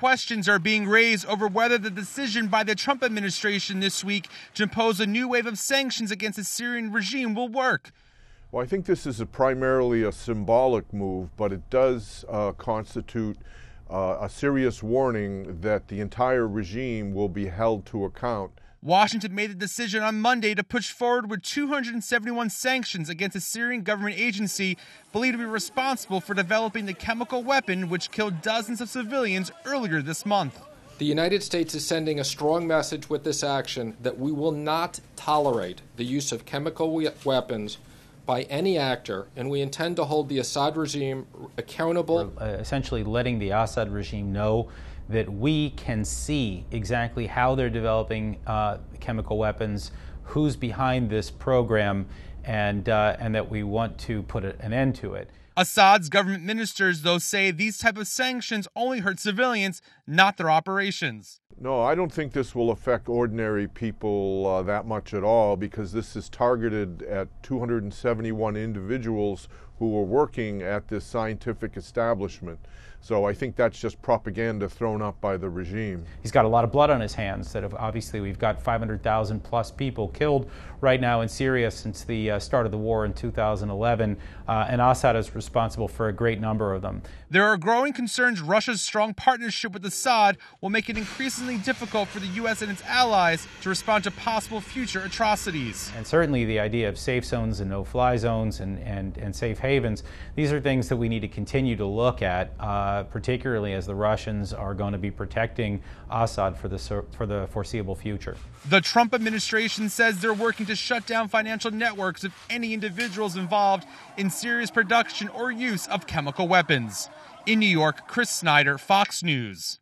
questions are being raised over whether the decision by the Trump administration this week to impose a new wave of sanctions against the Syrian regime will work. Well, I think this is primarily a symbolic move, but it does constitute a serious warning that the entire regime will be held to account. Washington made the decision on Monday to push forward with 271 sanctions against a Syrian government agency believed to be responsible for developing the chemical weapon which killed dozens of civilians earlier this month. The United States is sending a strong message with this action that we will not tolerate the use of chemical weapons by any actor, and we intend to hold the Assad regime accountable. We're essentially letting the Assad regime know that we can see exactly how they're developing chemical weapons, who's behind this program, and that we want to put an end to it. Assad's government ministers, though, say these type of sanctions only hurt civilians, not their operations. No, I don't think this will affect ordinary people that much at all, because this is targeted at 271 individuals who were working at this scientific establishment. So I think that's just propaganda thrown up by the regime. He's got a lot of blood on his hands. That obviously we've got 500,000 plus people killed right now in Syria since the start of the war in 2011, and Assad is responsible for a great number of them. There are growing concerns Russia's strong partnership with Assad will make it increasingly difficult for the U.S. and its allies to respond to possible future atrocities. And certainly the idea of safe zones and no-fly zones and safe havens, these are things that we need to continue to look at, particularly as the Russians are going to be protecting Assad for the foreseeable future. The Trump administration says they're working to shut down financial networks of any individuals involved in Syria's production or use of chemical weapons. In New York, Chris Snyder, Fox News.